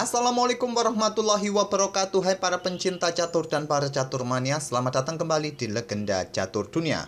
Assalamualaikum warahmatullahi wabarakatuh. Hai para pencinta catur dan para catur mania, selamat datang kembali di Legenda Catur Dunia.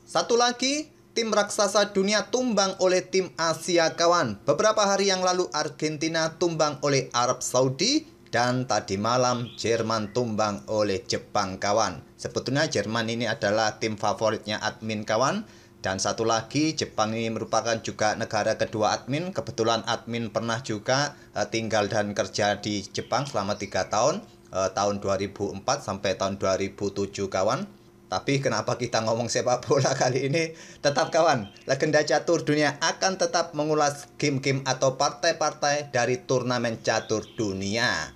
Satu lagi, tim raksasa dunia tumbang oleh tim Asia kawan. Beberapa hari yang lalu Argentina tumbang oleh Arab Saudi, dan tadi malam Jerman tumbang oleh Jepang kawan. Sebetulnya Jerman ini adalah tim favoritnya admin kawan. Dan satu lagi, Jepang ini merupakan juga negara kedua admin. Kebetulan admin pernah juga tinggal dan kerja di Jepang selama 3 tahun, tahun 2004 sampai tahun 2007 kawan. Tapi kenapa kita ngomong sepak bola kali ini? Tetap kawan, Legenda Catur Dunia akan tetap mengulas game-game atau partai-partai dari turnamen catur dunia.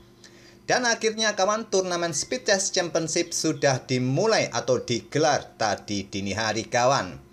Dan akhirnya kawan, turnamen Speed Chess Championship sudah dimulai atau digelar tadi dini hari kawan.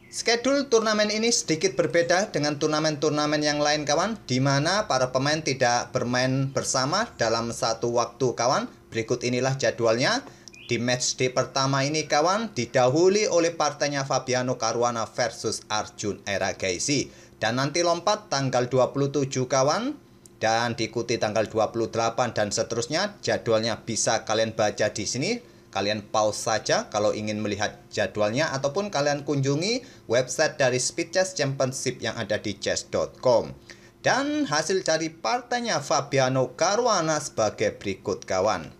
Schedule turnamen ini sedikit berbeda dengan turnamen-turnamen yang lain kawan, di mana para pemain tidak bermain bersama dalam satu waktu kawan. Berikut inilah jadwalnya. Di matchday pertama ini kawan, didahului oleh partainya Fabiano Caruana versus Arjun Erigaisi. Dan nanti lompat tanggal 27 kawan, dan diikuti tanggal 28 dan seterusnya. Jadwalnya bisa kalian baca di sini. Kalian pause saja kalau ingin melihat jadwalnya, ataupun kalian kunjungi website dari Speed Chess Championship yang ada di chess.com. Dan hasil dari partainya Fabiano Caruana sebagai berikut kawan.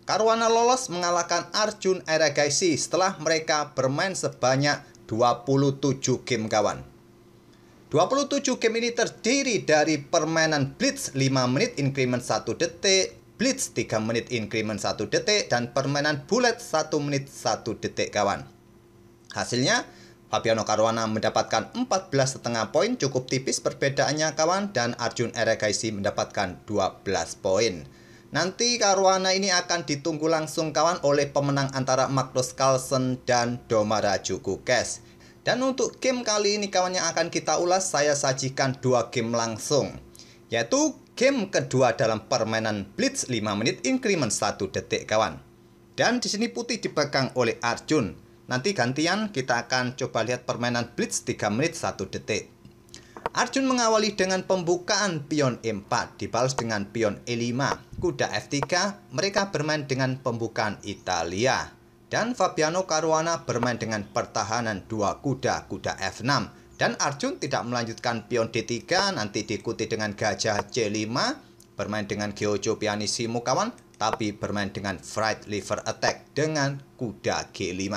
Caruana lolos mengalahkan Arjun Erigaisi setelah mereka bermain sebanyak 27 game kawan. 27 game ini terdiri dari permainan blitz 5 menit increment 1 detik, blitz 3 menit increment 1 detik, dan permainan bullet 1 menit 1 detik kawan. Hasilnya Fabiano Caruana mendapatkan 14,5 poin, cukup tipis perbedaannya kawan, dan Arjun Erigaisi mendapatkan 12 poin. Nanti Caruana ini akan ditunggu langsung kawan oleh pemenang antara Magnus Carlsen dan Domaraju Kukes. Dan untuk game kali ini kawan yang akan kita ulas, saya sajikan 2 game langsung, yaitu game kedua dalam permainan blitz 5 menit increment 1 detik kawan. Dan di sini putih dipegang oleh Arjun. Nanti gantian kita akan coba lihat permainan blitz 3 menit 1 detik. Arjun mengawali dengan pembukaan pion E4 dibalas dengan pion E5, kuda F3. Mereka bermain dengan pembukaan Italia. Dan Fabiano Caruana bermain dengan pertahanan 2 kuda, kuda F6. Dan Arjun tidak melanjutkan pion D3, nanti diikuti dengan gajah C5, bermain dengan Giojo Pianissimo kawan, tapi bermain dengan Fried Liver Attack dengan kuda G5.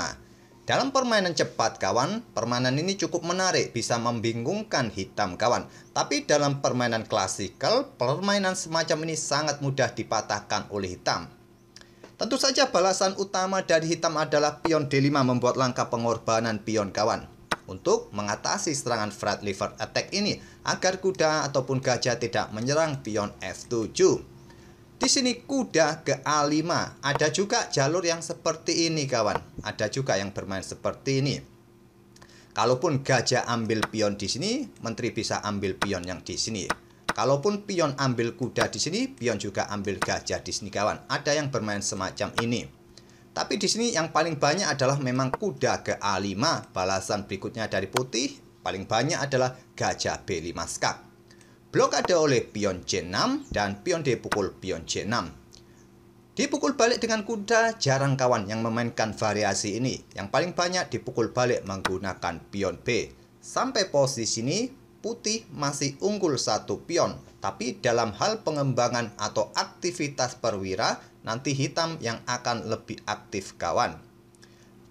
Dalam permainan cepat kawan, permainan ini cukup menarik, bisa membingungkan hitam kawan. Tapi dalam permainan klasikal, permainan semacam ini sangat mudah dipatahkan oleh hitam. Tentu saja balasan utama dari hitam adalah pion D5 membuat langkah pengorbanan pion kawan, untuk mengatasi serangan Fried Liver Attack ini agar kuda ataupun gajah tidak menyerang pion F7. Di sini kuda ke A5. Ada juga jalur yang seperti ini kawan. Ada juga yang bermain seperti ini. Kalaupun gajah ambil pion di sini, menteri bisa ambil pion yang di sini. Kalaupun pion ambil kuda di sini, pion juga ambil gajah di sini kawan. Ada yang bermain semacam ini. Tapi di sini yang paling banyak adalah memang kuda ke A5. Balasan berikutnya dari putih paling banyak adalah gajah B5 skak. Blokade oleh pion C6 dan pion dipukul pion C6. Dipukul balik dengan kuda jarang kawan yang memainkan variasi ini. Yang paling banyak dipukul balik menggunakan pion B. Sampai posisi ini putih masih unggul 1 pion. Tapi dalam hal pengembangan atau aktivitas perwira, nanti hitam yang akan lebih aktif kawan.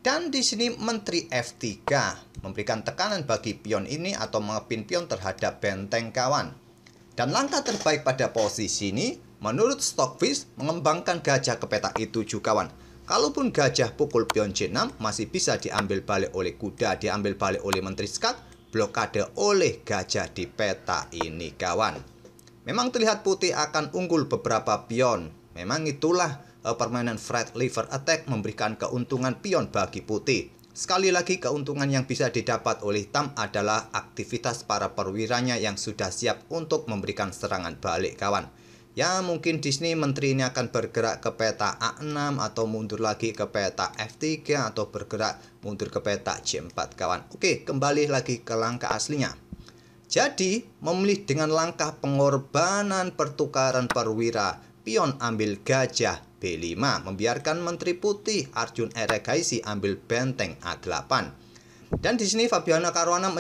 Dan di sini menteri F3 memberikan tekanan bagi pion ini atau mengepin pion terhadap benteng kawan. Dan langkah terbaik pada posisi ini menurut Stockfish mengembangkan gajah ke peta E7 kawan. Kalaupun gajah pukul pion C6 masih bisa diambil balik oleh kuda, diambil balik oleh menteri skak, blokade oleh gajah di peta ini kawan. Memang terlihat putih akan unggul beberapa pion. Memang itulah permainan Fried Liver Attack memberikan keuntungan pion bagi putih. Sekali lagi keuntungan yang bisa didapat oleh hitam adalah aktivitas para perwiranya yang sudah siap untuk memberikan serangan balik kawan. Ya mungkin di sini menteri ini akan bergerak ke peta A6 atau mundur lagi ke peta F3 atau bergerak mundur ke peta C4 kawan. Oke, kembali lagi ke langkah aslinya. Jadi, memilih dengan langkah pengorbanan pertukaran perwira, pion ambil gajah B5, membiarkan Menteri Putih Arjun Eregaisi ambil benteng A8. Dan di sini Fabiano Caruana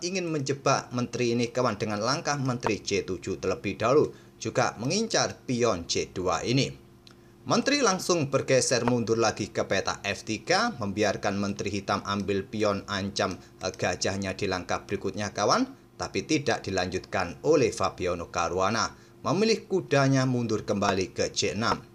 ingin menjebak menteri ini kawan dengan langkah Menteri C7 terlebih dahulu, juga mengincar pion C2 ini. Menteri langsung bergeser mundur lagi ke peta F3, membiarkan Menteri Hitam ambil pion ancam gajahnya di langkah berikutnya kawan, tapi tidak dilanjutkan oleh Fabiano Caruana, memilih kudanya mundur kembali ke C6.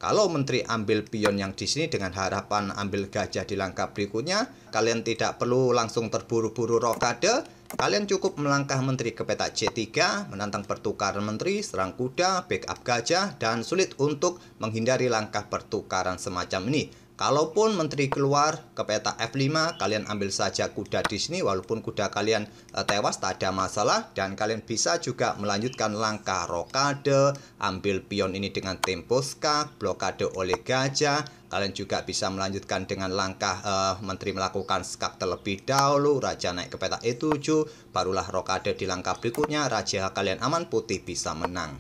Kalau Menteri ambil pion yang di sini dengan harapan ambil gajah di langkah berikutnya, kalian tidak perlu langsung terburu-buru rokade. Kalian cukup melangkah Menteri ke peta C3, menantang pertukaran Menteri, serang kuda, backup gajah, dan sulit untuk menghindari langkah pertukaran semacam ini. Kalaupun Menteri keluar ke peta F5, kalian ambil saja kuda di sini, walaupun kuda kalian tewas tak ada masalah, dan kalian bisa juga melanjutkan langkah rokade, ambil pion ini dengan tempo skak, blokade oleh gajah. Kalian juga bisa melanjutkan dengan langkah Menteri melakukan skak terlebih dahulu, raja naik ke peta E7, barulah rokade di langkah berikutnya, raja kalian aman, putih bisa menang.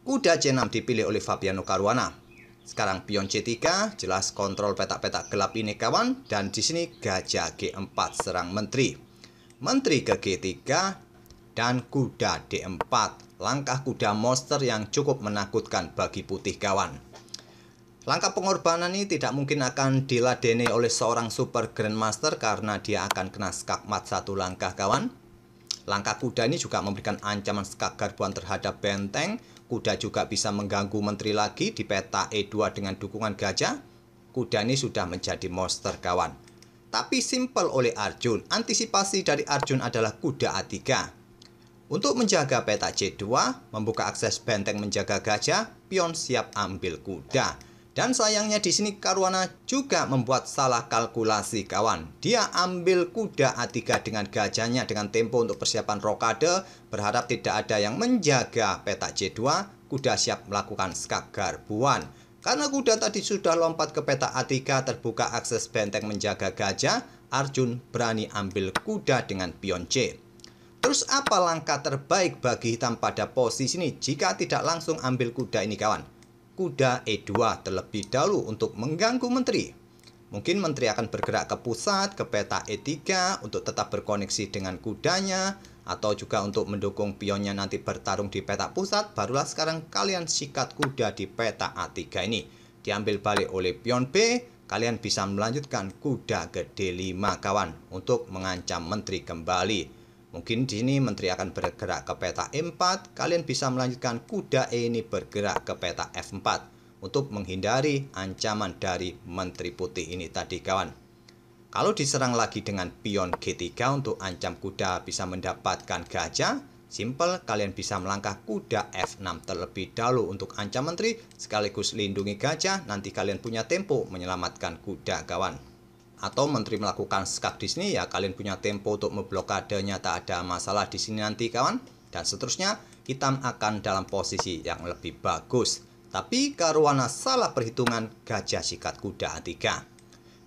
Kuda C6 dipilih oleh Fabiano Caruana. Sekarang pion C3, jelas kontrol petak-petak gelap ini kawan, dan di sini gajah G4 serang menteri. Menteri ke G3 dan kuda D4. Langkah kuda monster yang cukup menakutkan bagi putih kawan. Langkah pengorbanan ini tidak mungkin akan diladeni oleh seorang super grandmaster karena dia akan kena skakmat satu langkah kawan. Langkah kuda ini juga memberikan ancaman skak garbuan terhadap benteng. Kuda juga bisa mengganggu menteri lagi di peta E2 dengan dukungan gajah. Kuda ini sudah menjadi monster kawan. Tapi simpel oleh Arjun. Antisipasi dari Arjun adalah kuda A3. Untuk menjaga peta C2, membuka akses benteng menjaga gajah, pion siap ambil kuda. Dan sayangnya di sini Caruana juga membuat salah kalkulasi kawan. Dia ambil kuda A3 dengan gajahnya dengan tempo untuk persiapan rokade, berharap tidak ada yang menjaga peta C2, kuda siap melakukan skak garbuan. Karena kuda tadi sudah lompat ke peta A3, terbuka akses benteng menjaga gajah, Arjun berani ambil kuda dengan pion C. Terus apa langkah terbaik bagi hitam pada posisi ini jika tidak langsung ambil kuda ini kawan? Kuda E2 terlebih dahulu untuk mengganggu menteri. Mungkin menteri akan bergerak ke pusat, ke peta E3 untuk tetap berkoneksi dengan kudanya, atau juga untuk mendukung pionnya nanti bertarung di peta pusat. Barulah sekarang kalian sikat kuda di peta A3 ini. Diambil balik oleh pion B, kalian bisa melanjutkan kuda ke D5 kawan untuk mengancam menteri kembali. Mungkin di sini menteri akan bergerak ke peta E4, kalian bisa melanjutkan kuda E ini bergerak ke peta F4 untuk menghindari ancaman dari menteri putih ini tadi kawan. Kalau diserang lagi dengan pion G3 untuk ancam kuda bisa mendapatkan gajah, simple kalian bisa melangkah kuda F6 terlebih dahulu untuk ancam menteri sekaligus lindungi gajah, nanti kalian punya tempo menyelamatkan kuda kawan. Atau menteri melakukan skak di sini ya kalian punya tempo untuk memblokadenya, tak ada masalah di sini nanti kawan. Dan seterusnya hitam akan dalam posisi yang lebih bagus. Tapi Caruana salah perhitungan, gajah sikat kuda A3.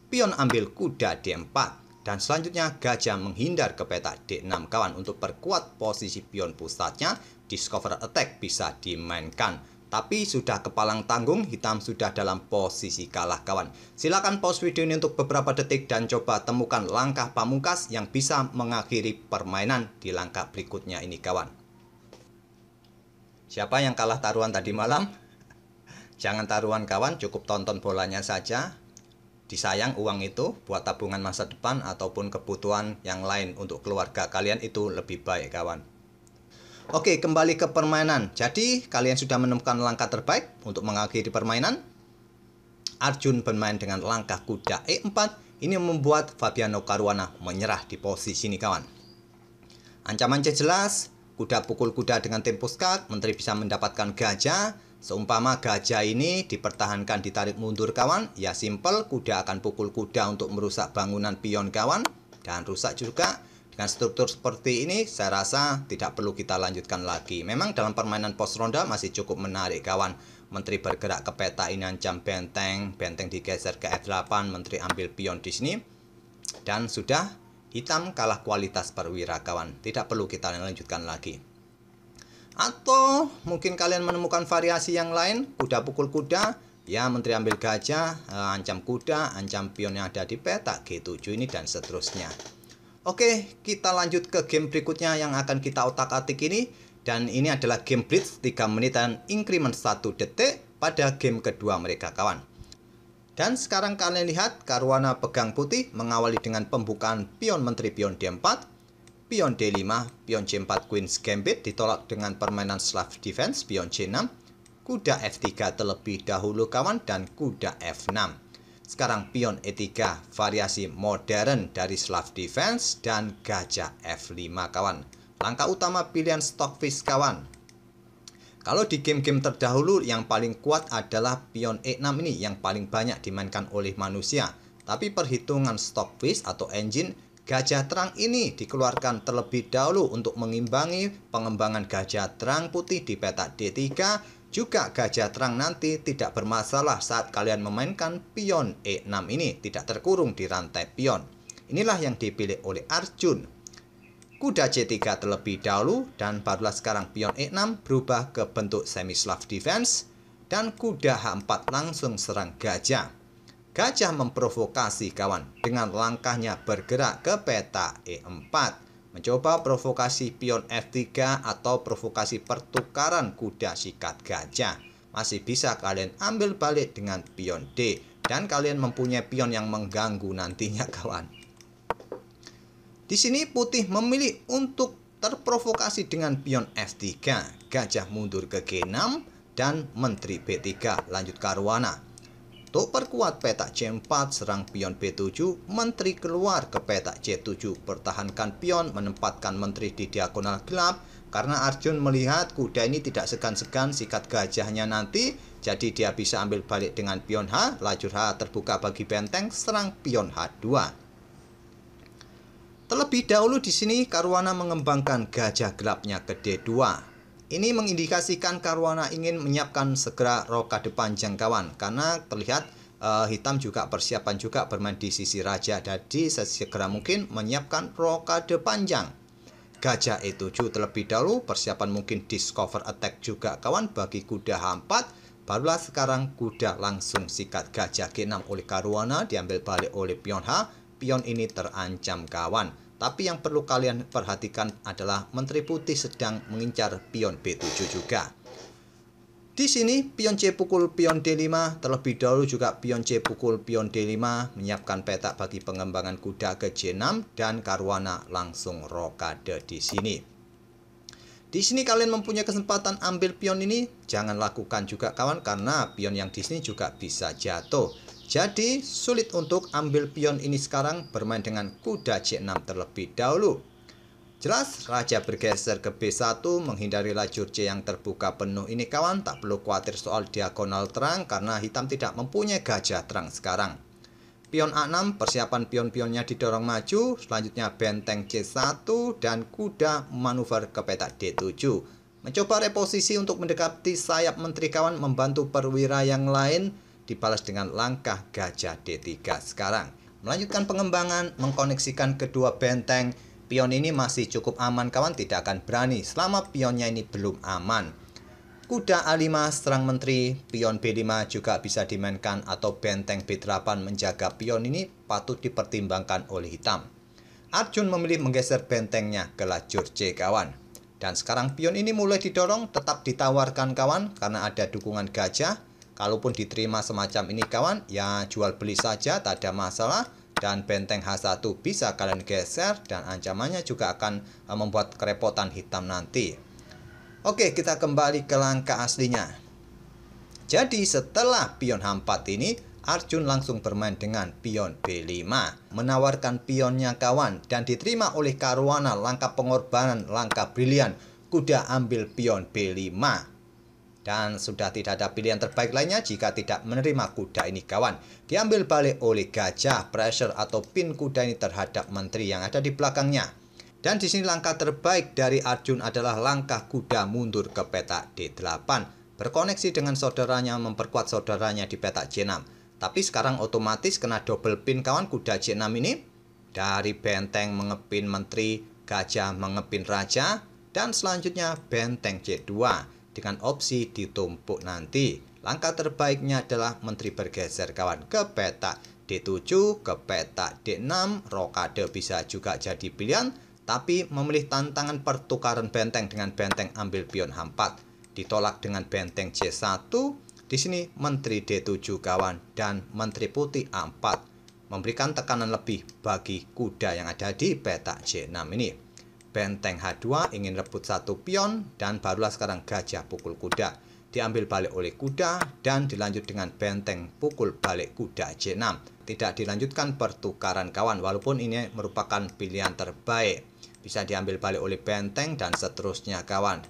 Pion ambil kuda D4 dan selanjutnya gajah menghindar ke peta D6 kawan untuk perkuat posisi pion pusatnya. Discover attack bisa dimainkan. Tapi sudah kepalang tanggung, hitam sudah dalam posisi kalah kawan. Silakan pause video ini untuk beberapa detik dan coba temukan langkah pamungkas yang bisa mengakhiri permainan di langkah berikutnya ini kawan. Siapa yang kalah taruhan tadi malam? Jangan taruhan kawan, cukup tonton bolanya saja. Disayang uang itu buat tabungan masa depan ataupun kebutuhan yang lain untuk keluarga kalian itu lebih baik kawan. Oke, kembali ke permainan. Jadi, kalian sudah menemukan langkah terbaik untuk mengakhiri permainan. Arjun bermain dengan langkah kuda E4. Ini membuat Fabiano Caruana menyerah di posisi ini, kawan. Ancaman C jelas. Kuda pukul kuda dengan tempo skak. Menteri bisa mendapatkan gajah. Seumpama gajah ini dipertahankan ditarik mundur, kawan. Ya, simple. Kuda akan pukul kuda untuk merusak bangunan pion, kawan. Dan rusak juga. Dengan struktur seperti ini, saya rasa tidak perlu kita lanjutkan lagi. Memang dalam permainan pos ronda masih cukup menarik, kawan. Menteri bergerak ke peta ini ancam benteng, benteng digeser ke F8, menteri ambil pion di sini. Dan sudah Hitam kalah kualitas perwira kawan, tidak perlu kita lanjutkan lagi. Atau mungkin kalian menemukan variasi yang lain, kuda pukul kuda, ya menteri ambil gajah, ancam kuda, ancam pion yang ada di peta G7 ini dan seterusnya. Oke, kita lanjut ke game berikutnya yang akan kita otak-atik ini. Dan ini adalah game blitz 3 menit dan increment 1 detik pada game kedua mereka kawan. Dan sekarang kalian lihat Caruana pegang putih mengawali dengan pembukaan pion menteri pion D4, pion D5, pion C4 Queen's Gambit ditolak dengan permainan Slav Defense, pion C6, kuda F3 terlebih dahulu kawan dan kuda F6. Sekarang pion E3 variasi modern dari Slav Defense dan gajah F5 kawan. Langkah utama pilihan Stockfish kawan. Kalau di game-game terdahulu yang paling kuat adalah pion E6 ini yang paling banyak dimainkan oleh manusia. Tapi perhitungan Stockfish atau engine gajah terang ini dikeluarkan terlebih dahulu untuk mengimbangi pengembangan gajah terang putih di peta D3. Juga gajah terang nanti tidak bermasalah saat kalian memainkan pion E6 ini, tidak terkurung di rantai pion. Inilah yang dipilih oleh Arjun. Kuda C3 terlebih dahulu dan barulah sekarang pion E6 berubah ke bentuk semi Slav defense dan kuda H4 langsung serang gajah. Gajah memprovokasi kawan dengan langkahnya bergerak ke peta E4. Mencoba provokasi pion F3 atau provokasi pertukaran kuda sikat gajah. Masih bisa kalian ambil balik dengan pion D dan kalian mempunyai pion yang mengganggu nantinya kawan. Di sini putih memilih untuk terprovokasi dengan pion F3, gajah mundur ke G6 dan menteri B3 lanjut Caruana. Untuk perkuat peta C4 serang pion B7, menteri keluar ke peta C7, pertahankan pion menempatkan menteri di diagonal gelap karena Arjun melihat kuda ini tidak segan-segan sikat gajahnya nanti, jadi dia bisa ambil balik dengan pion H, lajur H terbuka bagi benteng serang pion H2. Terlebih dahulu di sini Caruana mengembangkan gajah gelapnya ke D2. Ini mengindikasikan Caruana ingin menyiapkan segera rokade panjang kawan, karena terlihat hitam juga persiapan juga bermain di sisi raja, jadi sesegera mungkin menyiapkan rokade panjang. Gajah E7 terlebih dahulu, persiapan mungkin discover attack juga kawan bagi kuda H4. Barulah sekarang kuda langsung sikat gajah G6 oleh Caruana, diambil balik oleh pion H. Pion ini terancam kawan. Tapi yang perlu kalian perhatikan adalah menteri putih sedang mengincar pion B7 juga. Di sini pion C pukul pion D5, terlebih dahulu juga pion C pukul pion D5 menyiapkan peta bagi pengembangan kuda ke J6 dan Caruana langsung rokade di sini. Di sini kalian mempunyai kesempatan ambil pion ini, jangan lakukan juga kawan karena pion yang di sini juga bisa jatuh. Jadi sulit untuk ambil pion ini sekarang, bermain dengan kuda C6 terlebih dahulu. Jelas raja bergeser ke B1 menghindari lajur C yang terbuka penuh ini kawan, tak perlu khawatir soal diagonal terang karena hitam tidak mempunyai gajah terang sekarang. Pion A6 persiapan pion-pionnya didorong maju, selanjutnya benteng C1 dan kuda manuver ke peta D7. Mencoba reposisi untuk mendekati sayap menteri kawan, membantu perwira yang lain. Dibalas dengan langkah gajah D3 sekarang. Melanjutkan pengembangan, mengkoneksikan kedua benteng. Pion ini masih cukup aman kawan, tidak akan berani selama pionnya ini belum aman. Kuda A5 serang menteri, pion B5 juga bisa dimainkan atau benteng B8 menjaga pion ini patut dipertimbangkan oleh hitam. Arjun memilih menggeser bentengnya ke lajur C kawan. Dan sekarang pion ini mulai didorong, tetap ditawarkan kawan karena ada dukungan gajah. Kalaupun diterima semacam ini kawan, ya jual beli saja, tak ada masalah. Dan benteng H1 bisa kalian geser dan ancamannya juga akan membuat kerepotan hitam nanti. Oke, kita kembali ke langkah aslinya. Jadi setelah pion H4 ini, Arjun langsung bermain dengan pion B5. Menawarkan pionnya kawan dan diterima oleh Caruana, langkah pengorbanan, langkah brilian. Kuda ambil pion B5. Dan sudah tidak ada pilihan terbaik lainnya jika tidak menerima kuda ini kawan. Diambil balik oleh gajah, pressure atau pin kuda ini terhadap menteri yang ada di belakangnya. Dan di sini langkah terbaik dari Arjun adalah langkah kuda mundur ke peta D8. Berkoneksi dengan saudaranya, memperkuat saudaranya di peta C6. Tapi sekarang otomatis kena double pin kawan kuda C6 ini. dari benteng mengepin menteri, gajah mengepin raja, dan selanjutnya benteng C2 dengan opsi ditumpuk nanti. Langkah terbaiknya adalah menteri bergeser kawan ke petak D7, ke petak D6, rokade bisa juga jadi pilihan, tapi memilih tantangan pertukaran benteng dengan benteng ambil pion H4 ditolak dengan benteng C1. Di sini menteri D7 kawan dan menteri putih A4 memberikan tekanan lebih bagi kuda yang ada di petak C6 ini. Benteng H2 ingin rebut satu pion dan barulah sekarang gajah pukul kuda. Diambil balik oleh kuda dan dilanjut dengan benteng pukul balik kuda C6. Tidak dilanjutkan pertukaran kawan walaupun ini merupakan pilihan terbaik. Bisa diambil balik oleh benteng dan seterusnya kawan.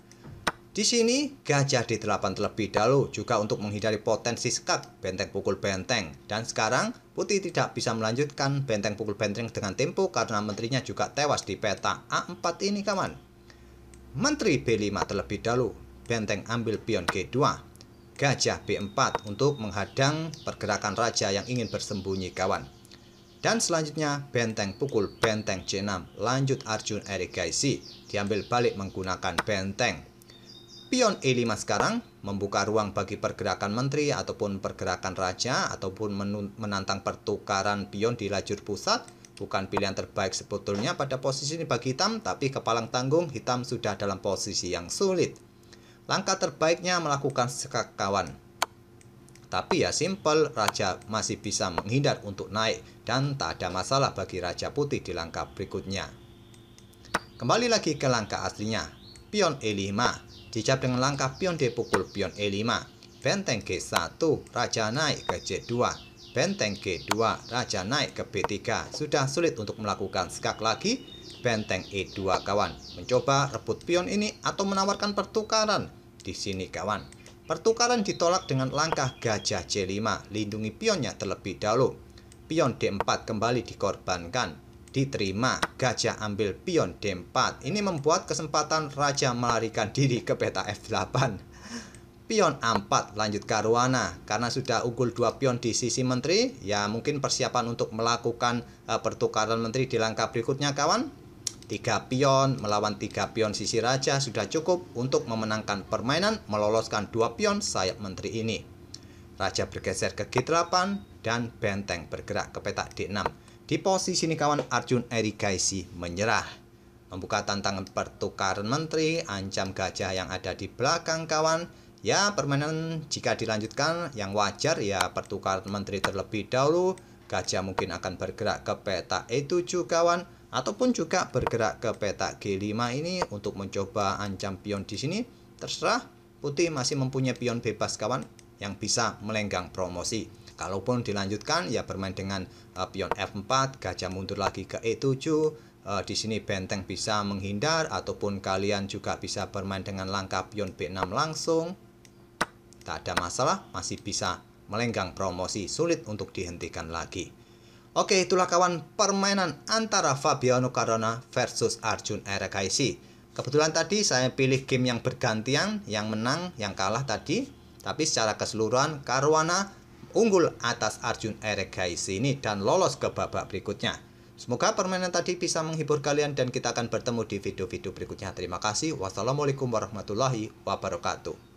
Di sini gajah D8 terlebih dahulu juga untuk menghindari potensi skak benteng pukul benteng. Dan sekarang putih tidak bisa melanjutkan benteng pukul benteng dengan tempo karena menterinya juga tewas di peta A4 ini kawan. Menteri B5 terlebih dahulu, benteng ambil pion G2, gajah B4 untuk menghadang pergerakan raja yang ingin bersembunyi kawan. Dan selanjutnya benteng pukul benteng C6, lanjut Arjun Erigaisi, diambil balik menggunakan benteng. Pion E5 sekarang membuka ruang bagi pergerakan menteri ataupun pergerakan raja ataupun menantang pertukaran pion di lajur pusat. Bukan pilihan terbaik sebetulnya pada posisi ini bagi hitam, tapi kepalang tanggung hitam sudah dalam posisi yang sulit. Langkah terbaiknya melakukan skak kawan. Tapi ya simple, raja masih bisa menghindar untuk naik dan tak ada masalah bagi raja putih di langkah berikutnya. Kembali lagi ke langkah aslinya, pion E5. Dijawab dengan langkah pion D pukul pion E5, benteng G1, raja naik ke C2, benteng G2, raja naik ke B3. Sudah sulit untuk melakukan skak lagi, benteng E2 kawan. Mencoba rebut pion ini atau menawarkan pertukaran. Di sini kawan, pertukaran ditolak dengan langkah gajah C5, lindungi pionnya terlebih dahulu. Pion D4 kembali dikorbankan. Diterima, gajah ambil pion D4. Ini membuat kesempatan raja melarikan diri ke peta F8. Pion A4 lanjut ke arwana. Karena sudah unggul 2 pion di sisi menteri, ya mungkin persiapan untuk melakukan pertukaran menteri di langkah berikutnya kawan. 3 pion melawan 3 pion sisi raja sudah cukup untuk memenangkan permainan, meloloskan 2 pion sayap menteri ini. Raja bergeser ke G8 dan benteng bergerak ke petak D6. Di posisi ini kawan, Arjun Erigaisi menyerah. Membuka tantangan pertukaran menteri, ancam gajah yang ada di belakang kawan. Ya permainan jika dilanjutkan yang wajar ya pertukaran menteri terlebih dahulu. Gajah mungkin akan bergerak ke peta E7 kawan. Ataupun juga bergerak ke peta G5 ini untuk mencoba ancam pion di sini. Terserah, putih masih mempunyai pion bebas kawan yang bisa melenggang promosi. Kalaupun dilanjutkan ya bermain dengan pion F4, gajah mundur lagi ke E7. Di sini benteng bisa menghindar ataupun kalian juga bisa bermain dengan langkah pion B6 langsung. Tak ada masalah, masih bisa melenggang promosi, sulit untuk dihentikan lagi. Oke, itulah kawan permainan antara Fabiano Caruana versus Arjun Erigaisi. Kebetulan tadi saya pilih game yang bergantian, yang menang, yang kalah tadi. Tapi secara keseluruhan Caruana unggul atas Arjun Erigaisi ini dan lolos ke babak berikutnya. Semoga permainan tadi bisa menghibur kalian dan kita akan bertemu di video-video berikutnya. Terima kasih. Wassalamualaikum warahmatullahi wabarakatuh.